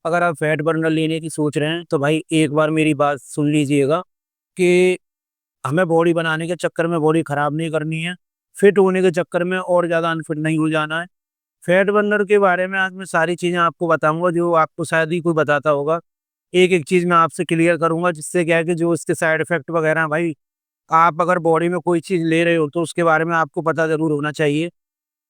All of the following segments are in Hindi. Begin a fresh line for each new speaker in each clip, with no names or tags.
अगर आप फैट बर्नर लेने की सोच रहे हैं तो भाई एक बार मेरी बात सुन लीजिएगा कि हमें बॉडी बनाने के चक्कर में बॉडी खराब नहीं करनी है। फिट होने के चक्कर में और ज़्यादा अनफिट नहीं हो जाना है। फैट बर्नर के बारे में आज मैं सारी चीज़ें आपको बताऊंगा जो आपको शायद ही कोई बताता होगा। एक एक चीज़ मैं आपसे क्लियर करूंगा जिससे क्या है कि जो इसके साइड इफेक्ट वगैरह हैं भाई, आप अगर बॉडी में कोई चीज़ ले रहे हो तो उसके बारे में आपको पता ज़रूर होना चाहिए।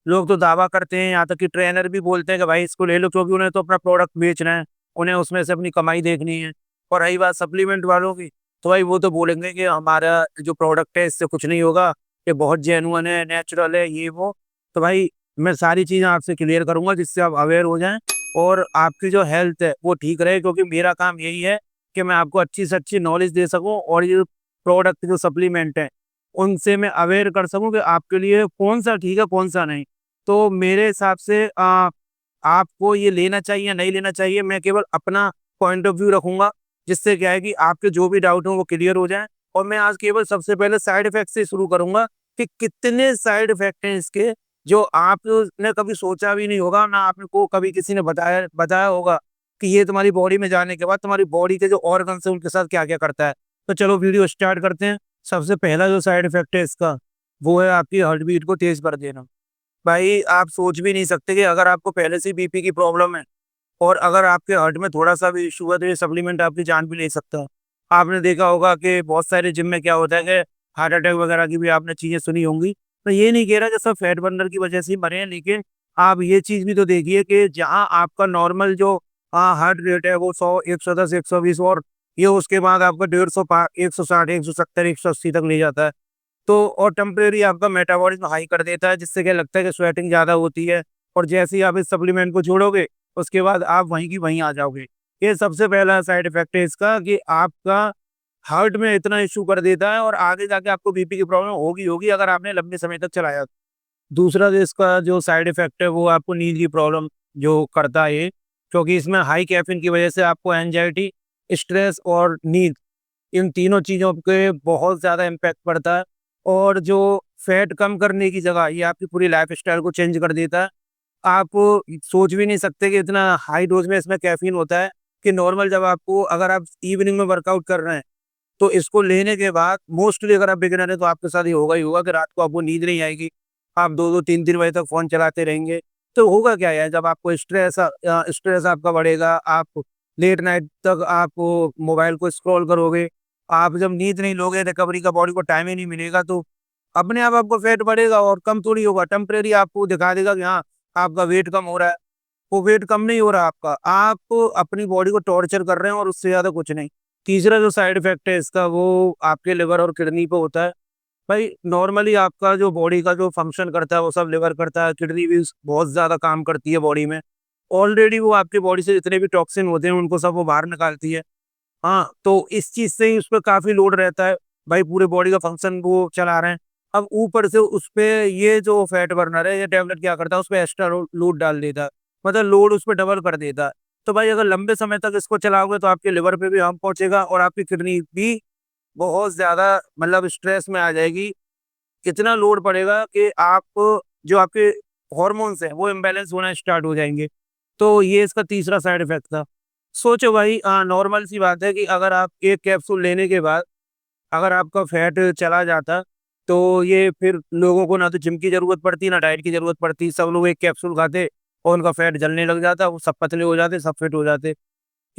लोग तो दावा करते हैं, यहाँ तक कि ट्रेनर भी बोलते हैं कि भाई इसको ले लो, क्योंकि उन्हें तो अपना प्रोडक्ट बेचना है, उन्हें उसमें से अपनी कमाई देखनी है। और रही बात सप्लीमेंट वालों की, तो भाई वो तो बोलेंगे कि हमारा जो प्रोडक्ट है इससे कुछ नहीं होगा, ये बहुत जेन्युइन है, नेचुरल है, ये वो। तो भाई मैं सारी चीज़ें आपसे क्लियर करूंगा जिससे आप अवेयर हो जाएं और आपकी जो हेल्थ है वो ठीक रहे, क्योंकि मेरा काम यही है कि मैं आपको अच्छी से अच्छी नॉलेज दे सकूं और ये प्रोडक्ट जो सप्लीमेंट है उनसे मैं अवेयर कर सकूं कि आपके लिए कौन सा ठीक है कौन सा नहीं। तो मेरे हिसाब से आपको ये लेना चाहिए या नहीं लेना चाहिए, मैं केवल अपना पॉइंट ऑफ व्यू रखूंगा, जिससे क्या है कि आपके जो भी डाउट हो वो क्लियर हो जाए। और मैं आज केवल सबसे पहले साइड इफेक्ट से शुरू करूंगा कि कितने साइड इफेक्ट हैं इसके, जो आपने कभी सोचा भी नहीं होगा, ना आपने को कभी किसी ने बताया बताया होगा कि ये तुम्हारी बॉडी में जाने के बाद तुम्हारी बॉडी के जो ऑर्गन्स है उनके साथ क्या क्या करता है। तो चलो वीडियो स्टार्ट करते हैं। सबसे पहला जो साइड इफेक्ट है इसका, वो है आपकी हार्ट बीट को तेज कर देना। भाई आप सोच भी नहीं सकते कि अगर आपको पहले से बीपी की प्रॉब्लम है और अगर आपके हार्ट में थोड़ा सा भी इशू है तो ये सप्लीमेंट आपकी जान भी ले सकता है। आपने देखा होगा कि बहुत सारे जिम में क्या होता है कि हार्ट अटैक वगैरह की भी आपने चीज़ें सुनी होंगी। तो ये नहीं कह रहा कि सब फैट बर्नर की वजह से ही मरे हैं, लेकिन आप ये चीज़ भी तो देखिए कि जहाँ आपका नॉर्मल जो हार्ट रेट है वो 100 110 120, और ये उसके बाद आपका 150 160 170 180 तक ले जाता है। तो और टेम्परेरी आपका मेटाबॉलिज्म हाई कर देता है, जिससे क्या लगता है कि स्वेटिंग ज़्यादा होती है। और जैसे ही आप इस सप्लीमेंट को छोड़ोगे उसके बाद आप वहीं की वहीं आ जाओगे। ये सबसे पहला साइड इफेक्ट है इसका कि आपका हार्ट में इतना इशू कर देता है और आगे जाके आपको बीपी की प्रॉब्लम होगी होगी अगर आपने लंबे समय तक चलाया। दूसरा जो इसका जो साइड इफेक्ट है वो आपको नींद की प्रॉब्लम जो करता है ये, क्योंकि इसमें हाई कैफीन की वजह से आपको एंजाइटी, स्ट्रेस और नींद, इन तीनों चीज़ों पे बहुत ज़्यादा इम्पैक्ट पड़ता है। और जो फैट कम करने की जगह ये आपकी पूरी लाइफ़स्टाइल को चेंज कर देता है। आप सोच भी नहीं सकते कि इतना हाई डोज़ में इसमें कैफ़ीन होता है कि नॉर्मल जब आपको अगर आप इवनिंग में वर्कआउट कर रहे हैं, तो इसको लेने के बाद मोस्टली अगर आप बिगिनर हैं तो आपके साथ ये होगा ही होगा कि रात को आपको नींद नहीं आएगी। आप 2-2 3-3 बजे तक फ़ोन चलाते रहेंगे। तो होगा क्या यार, जब आपको स्ट्रेस आपका बढ़ेगा, आप लेट नाइट तक आप मोबाइल को स्क्रॉल करोगे, आप जब नींद नहीं लोगे, रिकवरी का बॉडी को टाइम ही नहीं मिलेगा, तो अपने आप आपको फैट बढ़ेगा और कम थोड़ी होगा। टेम्परेरी आपको दिखा देगा कि हाँ, आपका वेट कम हो रहा है। वो वेट कम नहीं हो रहा आपका, आप अपनी बॉडी को टॉर्चर कर रहे हैं और उससे ज़्यादा कुछ नहीं। तीसरा जो साइड इफ़ेक्ट है इसका वो आपके लिवर और किडनी पे होता है। भाई नॉर्मली आपका जो बॉडी का जो फंक्शन करता है वो सब लिवर करता है, किडनी भी बहुत ज़्यादा काम करती है बॉडी में। ऑलरेडी वो आपकी बॉडी से जितने भी टॉक्सिन होते हैं उनको सब वो बाहर निकालती है। हाँ, तो इस चीज़ से ही उसपे काफ़ी लोड रहता है। भाई पूरे बॉडी का फंक्शन वो चला रहे हैं। अब ऊपर से उसपे ये जो फैट बर्नर है, ये टैबलेट क्या करता है, उसपे एक्स्ट्रा लोड डाल देता है। मतलब लोड उसपे डबल कर देता है। तो भाई अगर लंबे समय तक इसको चलाओगे तो आपके लिवर पे भी हार्म पहुँचेगा और आपकी किडनी भी बहुत ज़्यादा मतलब स्ट्रेस में आ जाएगी। इतना लोड पड़ेगा कि आप जो आपके हॉर्मोन्स हैं वो इम्बैलेंस होना स्टार्ट हो जाएँगे। तो ये इसका तीसरा साइड इफ़ेक्ट था। सोचो भाई, नॉर्मल सी बात है कि अगर आप एक कैप्सूल लेने के बाद अगर आपका फैट चला जाता, तो ये फिर लोगों को ना तो जिम की ज़रूरत पड़ती, ना डाइट की ज़रूरत पड़ती। सब लोग एक कैप्सूल खाते और उनका फैट जलने लग जाता, वो सब पतले हो जाते, सब फिट हो जाते।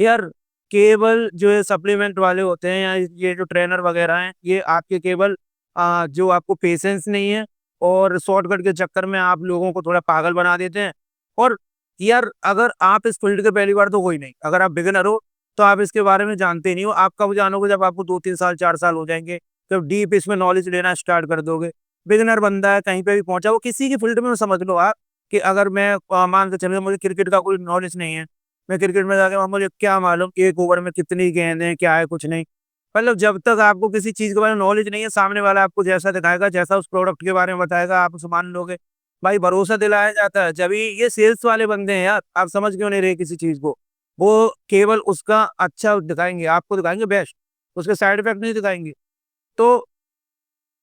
यार केवल जो ये सप्लीमेंट वाले होते हैं या ये जो ट्रेनर वगैरह हैं, ये आपके केवल जो आपको पेशेंस नहीं है और शॉर्टकट के चक्कर में आप लोगों को थोड़ा पागल बना देते हैं। और यार अगर आप इस फील्ड के पहली बार तो कोई नहीं, अगर आप बिगिनर हो तो आप इसके बारे में जानते ही नहीं हो। आप कब जानोगे, जब आपको 2-3 साल 4 साल हो जाएँगे, जब डीप इसमें नॉलेज लेना स्टार्ट कर दोगे। बिगिनर बंदा है, कहीं पे भी पहुँचा, वो किसी की फील्ड में समझ लो आप कि अगर मैं मान के चलिए मुझे क्रिकेट का कोई नॉलेज नहीं है, मैं क्रिकेट में जाके मुझे क्या मालूम 1 ओवर में कितनी गेंद है, क्या है, कुछ नहीं। मतलब जब तक आपको किसी चीज़ के बारे में नॉलेज नहीं है, सामने वाला आपको जैसा दिखाएगा, जैसा उस प्रोडक्ट के बारे में बताएगा, आप उसे मान लोगे। भाई भरोसा दिलाया जाता है जभी। ये सेल्स वाले बंदे हैं यार, आप समझ क्यों नहीं रहे किसी चीज़ को। वो केवल उसका अच्छा दिखाएँगे, आपको दिखाएँगे बेस्ट, उसके साइड इफेक्ट नहीं दिखाएँगे। तो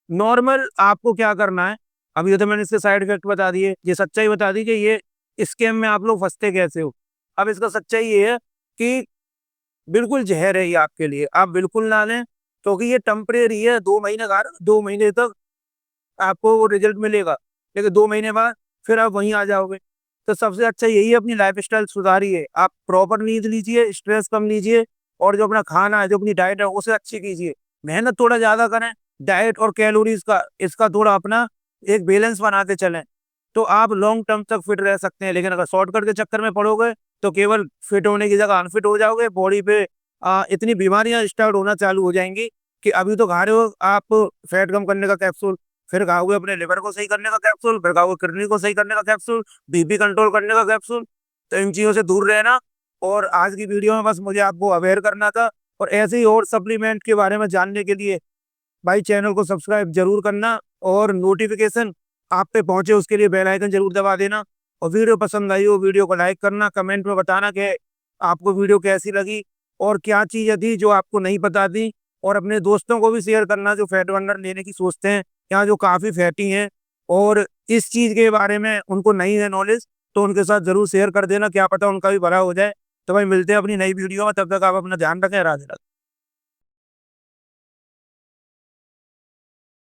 नॉर्मल आपको क्या करना है, अब ये तो मैंने इसके साइड इफ़ेक्ट बता दिए, ये सच्चाई बता दी कि ये स्कैम में आप लोग फँसते कैसे हो। अब इसका सच्चाई ये है कि बिल्कुल ज़हर है ये आपके लिए, आप बिल्कुल ना लें, क्योंकि ये टेम्परेरी है, 2 महीने खा रहे हो, 2 महीने तक आपको वो रिज़ल्ट मिलेगा, लेकिन 2 महीने बाद फिर आप वहीं आ जाओगे। तो सबसे अच्छा यही है, अपनी लाइफ़स्टाइल सुधारिए, आप प्रॉपर नींद लीजिए, स्ट्रेस कम लीजिए और जो अपना खाना है, जो अपनी डाइट है, उसे अच्छी कीजिए। मेहनत थोड़ा ज़्यादा करें, डाइट और कैलोरीज़ का इसका थोड़ा अपना एक बैलेंस बना के चलें, तो आप लॉन्ग टर्म तक फिट रह सकते हैं। लेकिन अगर शॉर्टकट के चक्कर में पड़ोगे, तो केवल फिट होने की जगह अनफिट हो जाओगे, बॉडी पे इतनी बीमारियाँ स्टार्ट होना चालू हो जाएँगी कि अभी तो खा रहे हो आप फैट कम करने का कैप्सूल, फिर खाओगे अपने लिवर को सही करने का कैप्सूल, फिर खाओगे किडनी को सही करने का कैप्सूल, बीपी कंट्रोल करने का कैप्सूल। तो इन चीज़ों से दूर रहना, और आज की वीडियो में बस मुझे आपको अवेयर करना था, और ऐसे ही और सप्लीमेंट के बारे में जानने के लिए भाई चैनल को सब्सक्राइब ज़रूर करना, और नोटिफ़िकेशन आप पे पहुँचे उसके लिए बेल आइकन ज़रूर दबा देना, और वीडियो पसंद आई हो वीडियो को लाइक करना, कमेंट में बताना कि आपको वीडियो कैसी लगी और क्या चीज़ें थी जो आपको नहीं पता थी, और अपने दोस्तों को भी शेयर करना जो फैट बर्नर लेने की सोचते हैं या जो काफ़ी फैटी हैं और इस चीज़ के बारे में उनको नहीं है नॉलेज, तो उनके साथ ज़रूर शेयर कर देना, क्या पता उनका भी भला हो जाए। तो भाई मिलते हैं अपनी नई वीडियो में, तब तक आप अपना ध्यान रखें, राधे राधे।